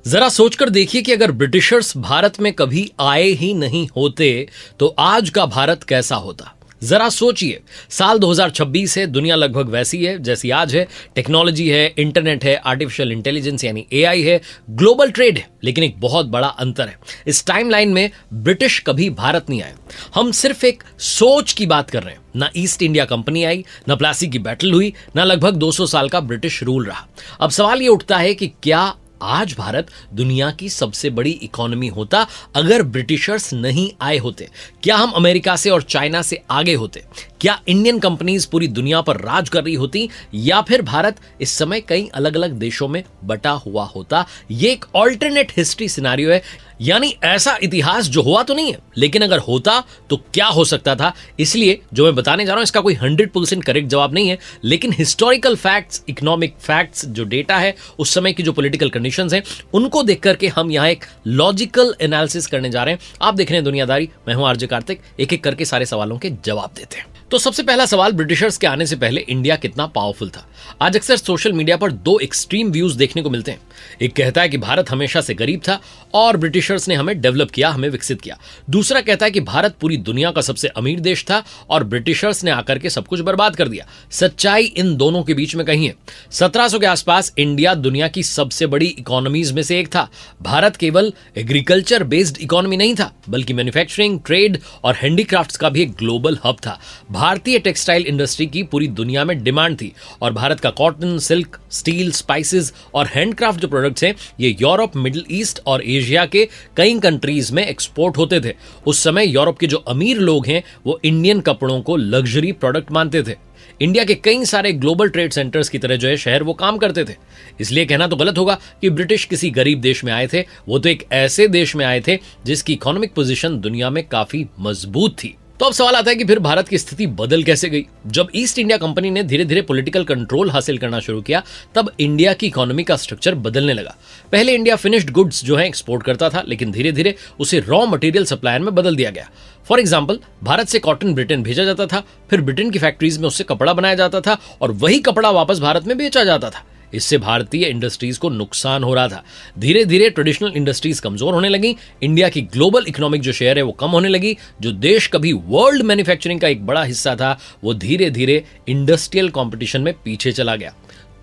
जरा सोचकर देखिए कि अगर ब्रिटिशर्स भारत में कभी आए ही नहीं होते तो आज का भारत कैसा होता। जरा सोचिए, साल 2026 है, दुनिया लगभग वैसी है जैसी आज है। टेक्नोलॉजी है, इंटरनेट है, आर्टिफिशियल इंटेलिजेंस यानी एआई है, ग्लोबल ट्रेड है, लेकिन एक बहुत बड़ा अंतर है। इस टाइमलाइन में ब्रिटिश कभी भारत नहीं आए। हम सिर्फ एक सोच की बात कर रहे हैं। ना ईस्ट इंडिया कंपनी आई, ना प्लासी की बैटल हुई, ना लगभग 200 साल का ब्रिटिश रूल रहा। अब सवाल ये उठता है कि क्या आज भारत दुनिया की सबसे बड़ी इकोनॉमी होता अगर ब्रिटिशर्स नहीं आए होते? क्या हम अमेरिका से और चाइना से आगे होते? क्या इंडियन कंपनीज पूरी दुनिया पर राज कर रही होती, या फिर भारत इस समय कई अलग अलग देशों में बटा हुआ होता? ये एक ऑल्टरनेट हिस्ट्री सिनेरियो है, यानी ऐसा इतिहास जो हुआ तो नहीं है, लेकिन अगर होता तो क्या हो सकता था। इसलिए जो मैं बताने जा रहा हूं इसका कोई 100% करेक्ट जवाब नहीं है, लेकिन हिस्टोरिकल फैक्ट्स, इकोनॉमिक फैक्ट्स, जो डेटा है, उस समय की जो पॉलिटिकल कंडीशंस हैं, उनको देख करके हम यहां एक लॉजिकल एनालिसिस करने जा रहे हैं। आप देख रहे हैं दुनियादारी, मैं हूं आरजे कार्तिक। एक एक करके सारे सवालों के जवाब देते हैं। तो सबसे पहला सवाल, ब्रिटिशर्स के आने से पहले इंडिया कितना पावरफुल था? आज अक्सर सोशल मीडिया पर दो एक्सट्रीम व्यूज देखने को मिलते हैं। एक कहता है कि भारत हमेशा से गरीब था और ब्रिटिशर्स ने हमें डेवलप किया, हमें विकसित किया। दूसरा कहता है कि भारत पूरी दुनिया का सबसे अमीर देश था और ब्रिटिशर्स ने आकर के सब कुछ बर्बाद कर दिया। सच्चाई इन दोनों के बीच में कहीं है। 1700 के आसपास इंडिया दुनिया की सबसे बड़ी इकोनॉमीज में से एक था। भारत केवल एग्रीकल्चर बेस्ड इकोनॉमी नहीं था, बल्कि मैन्युफैक्चरिंग, ट्रेड और हैंडीक्राफ्ट्स का भी एक ग्लोबल हब था। भारतीय टेक्सटाइल इंडस्ट्री की पूरी दुनिया में डिमांड थी और भारत का कॉटन, सिल्क, स्टील, स्पाइसेस और हैंडक्राफ्ट जो प्रोडक्ट्स हैं, ये यूरोप, मिडिल ईस्ट और एशिया के कई कंट्रीज में एक्सपोर्ट होते थे। उस समय यूरोप के जो अमीर लोग हैं वो इंडियन कपड़ों को लग्जरी प्रोडक्ट मानते थे। इंडिया के कई सारे ग्लोबल ट्रेड सेंटर्स की तरह जो है शहर वो काम करते थे। इसलिए कहना तो गलत होगा कि ब्रिटिश किसी गरीब देश में आए थे। वो तो एक ऐसे देश में आए थे जिसकी इकोनॉमिक पोजीशन दुनिया में काफी मजबूत थी। तो अब सवाल आता है कि फिर भारत की स्थिति बदल कैसे गई? जब ईस्ट इंडिया कंपनी ने धीरे धीरे पॉलिटिकल कंट्रोल हासिल करना शुरू किया, तब इंडिया की इकोनॉमी का स्ट्रक्चर बदलने लगा। पहले इंडिया फिनिश्ड गुड्स जो है एक्सपोर्ट करता था, लेकिन धीरे धीरे उसे रॉ मटेरियल सप्लायर में बदल दिया गया। फॉर एग्जाम्पल, भारत से कॉटन ब्रिटेन भेजा जाता था, फिर ब्रिटेन की फैक्ट्रीज में उससे कपड़ा बनाया जाता था और वही कपड़ा वापस भारत में बेचा जाता था। इससे भारतीय इंडस्ट्रीज को नुकसान हो रहा था। धीरे धीरे ट्रेडिशनल इंडस्ट्रीज कमजोर होने लगी। इंडिया की ग्लोबल इकोनॉमिक जो शेयर है वो कम होने लगी। जो देश कभी वर्ल्ड मैन्युफैक्चरिंग का एक बड़ा हिस्सा था, वो धीरे धीरे इंडस्ट्रियल कंपटीशन में पीछे चला गया।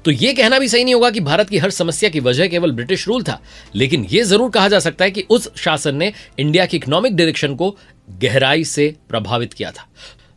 तो यह कहना भी सही नहीं होगा कि भारत की हर समस्या की वजह केवल ब्रिटिश रूल था, लेकिन यह जरूर कहा जा सकता है कि उस शासन ने इंडिया की इकोनॉमिक डायरेक्शन को गहराई से प्रभावित किया था।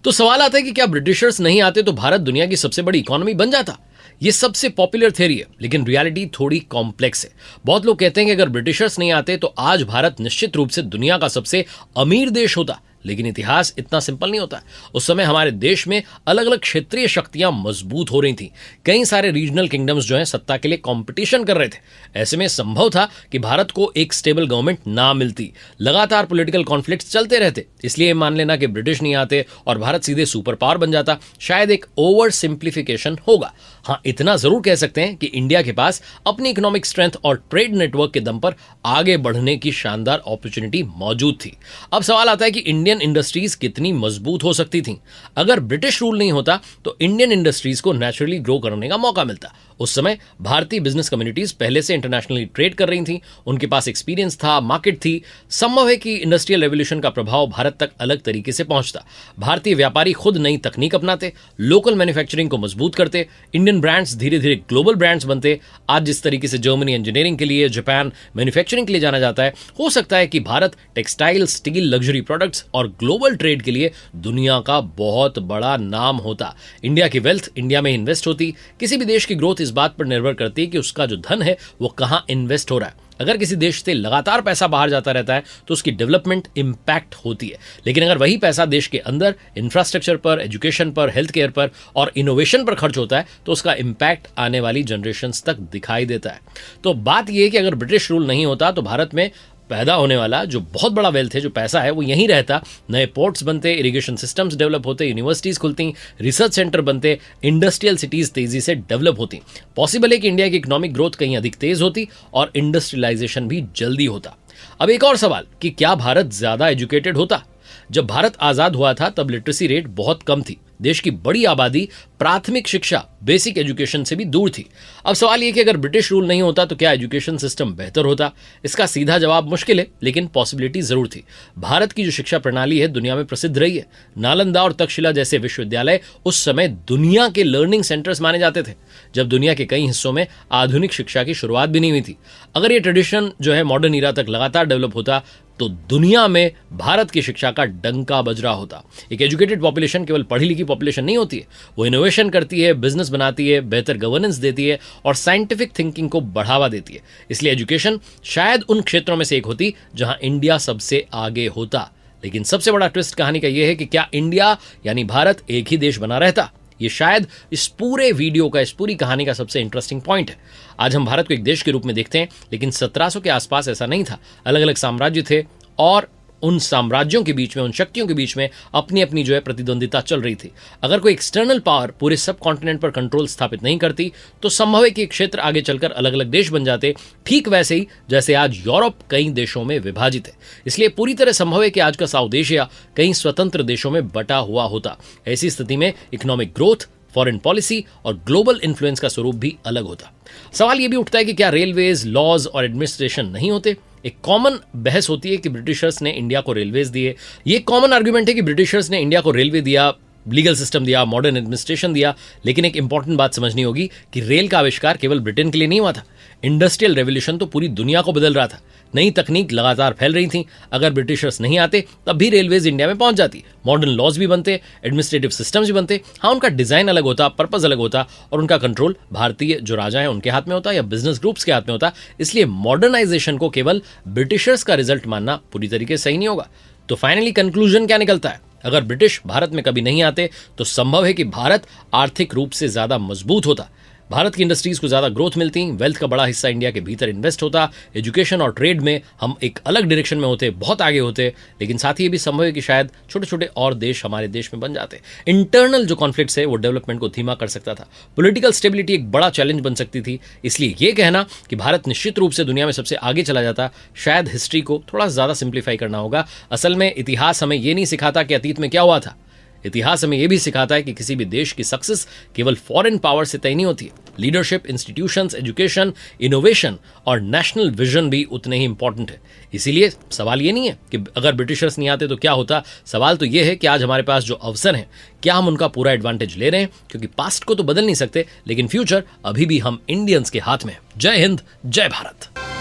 तो सवाल आता है कि क्या ब्रिटिशर्स नहीं आते तो भारत दुनिया की सबसे बड़ी इकोनॉमी बन जाता? ये सबसे पॉपुलर थ्योरी है, लेकिन रियलिटी थोड़ी कॉम्प्लेक्स है। बहुत लोग कहते हैं कि अगर ब्रिटिशर्स नहीं आते तो आज भारत निश्चित रूप से दुनिया का सबसे अमीर देश होता, लेकिन इतिहास इतना सिंपल नहीं होता। उस समय हमारे देश में अलग अलग क्षेत्रीय शक्तियां मजबूत हो रही थीं। कई सारे रीजनल किंगडम्स जो हैं सत्ता के लिए कंपटीशन कर रहे थे। ऐसे में संभव था कि भारत को एक स्टेबल गवर्नमेंट ना मिलती। लगातार पॉलिटिकल कॉन्फ्लिक्ट्स चलते रहते। इसलिए मान लेना कि ब्रिटिश नहीं आते और भारत सीधे सुपर पावर बन जाता, शायद एक ओवर सिंप्लीफिकेशन होगा। हाँ, इतना जरूर कह सकते हैं कि इंडिया के पास अपनी इकोनॉमिक स्ट्रेंथ और ट्रेड नेटवर्क के दम पर आगे बढ़ने की शानदार अपॉर्चुनिटी मौजूद थी। अब सवाल आता है कि इंडियन इंडस्ट्रीज कितनी मजबूत हो सकती थी? अगर ब्रिटिश रूल नहीं होता तो इंडियन इंडस्ट्रीज को नेचुरली ग्रो करने का मौका मिलता। उस समय भारतीय बिजनेस कम्युनिटीज पहले से इंटरनेशनली ट्रेड कर रही थी, उनके पास एक्सपीरियंस था, मार्केट थी। संभव है कि इंडस्ट्रियल रेवोल्यूशन का प्रभाव भारत तक अलग तरीके से पहुंचता। भारतीय व्यापारी खुद नई तकनीक अपनाते, लोकल मैन्युफैक्चरिंग को मजबूत करते, इंडियन ब्रांड्स धीरे धीरे ग्लोबल ब्रांड्स बनते। आज जिस तरीके से जर्मनी इंजीनियरिंग के लिए, जापान मैन्युफैक्चरिंग के लिए जाना जाता है, हो सकता है कि Bharat textile, steel, luxury products और ग्लोबल ट्रेड के लिए दुनिया का बहुत बड़ा नाम होता। इंडिया की वेल्थ इंडिया में इन्वेस्ट होती। किसी भी देश की ग्रोथ इस बात पर निर्भर करती है कि उसका जो धन है वो कहां इन्वेस्ट हो रहा है। अगर किसी देश से लगातार पैसा बाहर जाता रहता है तो उसकी डेवलपमेंट इंपैक्ट होती है, लेकिन अगर वही पैसा देश के अंदर इंफ्रास्ट्रक्चर पर, एजुकेशन पर, हेल्थ केयर पर और इनोवेशन पर खर्च होता है तो उसका इंपैक्ट आने वाली जनरेशंस तक दिखाई देता है। तो बात यह है कि अगर ब्रिटिश रूल नहीं होता तो भारत में पैदा होने वाला जो बहुत बड़ा वेल्थ है, जो पैसा है, वो यहीं रहता। नए पोर्ट्स बनते, इरिगेशन सिस्टम्स डेवलप होते, यूनिवर्सिटीज खुलती, रिसर्च सेंटर बनते, इंडस्ट्रियल सिटीज तेजी से डेवलप होती। पॉसिबल है कि इंडिया की इकोनॉमिक ग्रोथ कहीं अधिक तेज होती और इंडस्ट्रियलाइजेशन भी जल्दी होता। अब एक और सवाल कि क्या भारत ज्यादा एजुकेटेड होता? जब भारत आजाद हुआ था तब लिटरेसी रेट बहुत कम थी। देश की बड़ी आबादी प्राथमिक शिक्षा बेसिक एजुकेशन से भी दूर थी। अब सवाल यह कि अगर ब्रिटिश रूल नहीं होता तो क्या एजुकेशन सिस्टम बेहतर होता? इसका सीधा जवाब मुश्किल है, लेकिन पॉसिबिलिटी जरूर थी। भारत की जो शिक्षा प्रणाली है दुनिया में प्रसिद्ध रही है। नालंदा और तक्षशिला जैसे विश्वविद्यालय उस समय दुनिया के लर्निंग सेंटर्स माने जाते थे, जब दुनिया के कई हिस्सों में आधुनिक शिक्षा की शुरुआत भी नहीं हुई थी। अगर ये ट्रेडिशन जो है मॉडर्न ईरा तक लगातार डेवलप होता तो दुनिया में भारत की शिक्षा का डंका बज रहा होता। एक एजुकेटेड पॉपुलेशन केवल पढ़ी लिखी पॉपुलेशन नहीं होती है, वो इनोवेशन करती है, बिजनेस बनाती है, बेहतर गवर्नेंस देती है और साइंटिफिक थिंकिंग को बढ़ावा देती है। इसलिए एजुकेशन शायद उन क्षेत्रों में से एक होती जहां इंडिया सबसे आगे होता। लेकिन सबसे बड़ा ट्विस्ट कहानी का यह है कि क्या इंडिया यानी भारत एक ही देश बना रहता? ये शायद इस पूरे वीडियो का, इस पूरी कहानी का सबसे इंटरेस्टिंग पॉइंट है। आज हम भारत को एक देश के रूप में देखते हैं, लेकिन 1700 के आसपास ऐसा नहीं था। अलग अलग साम्राज्य थे और उन साम्राज्यों के बीच में, उन शक्तियों के बीच में अपनी अपनी जो है प्रतिद्वंदिता चल रही थी। अगर कोई एक्सटर्नल पावर पूरे सब कॉन्टिनेंट पर कंट्रोल स्थापित नहीं करती तो संभव है कि क्षेत्र आगे चलकर अलग अलग देश बन जाते, ठीक वैसे ही जैसे आज यूरोप कई देशों में विभाजित है। इसलिए पूरी तरह संभव है कि आज का साउथ एशिया कई स्वतंत्र देशों में बटा हुआ होता। ऐसी स्थिति में इकोनॉमिक ग्रोथ, फॉरेन पॉलिसी और ग्लोबल इन्फ्लुएंस का स्वरूप भी अलग होता। सवाल यह भी उठता है कि क्या रेलवेज, लॉज और एडमिनिस्ट्रेशन नहीं होते? एक कॉमन बहस होती है कि ब्रिटिशर्स ने इंडिया को रेलवेज दिए। ये कॉमन आर्गुमेंट है कि ब्रिटिशर्स ने इंडिया को रेलवे दिया, लीगल सिस्टम दिया, मॉडर्न एडमिनिस्ट्रेशन दिया। लेकिन एक इंपॉर्टेंट बात समझनी होगी कि रेल का आविष्कार केवल ब्रिटेन के लिए नहीं हुआ था। इंडस्ट्रियल रेवोल्यूशन तो पूरी दुनिया को बदल रहा था। नई तकनीक लगातार फैल रही थी। अगर ब्रिटिशर्स नहीं आते तब भी रेलवेज इंडिया में पहुंच जाती, मॉडर्न लॉज भी बनते, एडमिनिस्ट्रेटिव सिस्टम्स भी बनते। हाँ, उनका डिजाइन अलग होता, पर्पस अलग होता और उनका कंट्रोल भारतीय जो राजा हैं उनके हाथ में होता या बिजनेस ग्रुप्स के हाथ में होता। इसलिए मॉडर्नाइजेशन को केवल ब्रिटिशर्स का रिजल्ट मानना पूरी तरीके से सही नहीं होगा। तो फाइनली कंक्लूजन क्या निकलता है? अगर ब्रिटिश भारत में कभी नहीं आते तो संभव है कि भारत आर्थिक रूप से ज्यादा मजबूत होता, भारत की इंडस्ट्रीज को ज्यादा ग्रोथ मिलती, वेल्थ का बड़ा हिस्सा इंडिया के भीतर इन्वेस्ट होता, एजुकेशन और ट्रेड में हम एक अलग डायरेक्शन में होते, बहुत आगे होते। लेकिन साथ ही ये भी संभव है कि शायद छोटे छोटे और देश हमारे देश में बन जाते। इंटरनल जो कॉन्फ्लिक्ट्स है वो डेवलपमेंट को धीमा कर सकता था। पॉलिटिकल स्टेबिलिटी एक बड़ा चैलेंज बन सकती थी। इसलिए ये कहना कि भारत निश्चित रूप से दुनिया में सबसे आगे चला जाता, शायद हिस्ट्री को थोड़ा ज्यादा सिंप्लीफाई करना होगा। असल में इतिहास हमें ये नहीं सिखाता कि अतीत में क्या हुआ था। इतिहास हमें यह भी सिखाता है कि किसी भी देश की सक्सेस केवल फॉरेन पावर से तय नहीं होती है। लीडरशिप, इंस्टीट्यूशंस, एजुकेशन, इनोवेशन और नेशनल विजन भी उतने ही इंपॉर्टेंट है। इसीलिए सवाल ये नहीं है कि अगर ब्रिटिशर्स नहीं आते तो क्या होता। सवाल तो यह है कि आज हमारे पास जो अवसर हैं क्या हम उनका पूरा एडवांटेज ले रहे हैं? क्योंकि पास्ट को तो बदल नहीं सकते, लेकिन फ्यूचर अभी भी हम इंडियंस के हाथ में है। जय हिंद, जय भारत।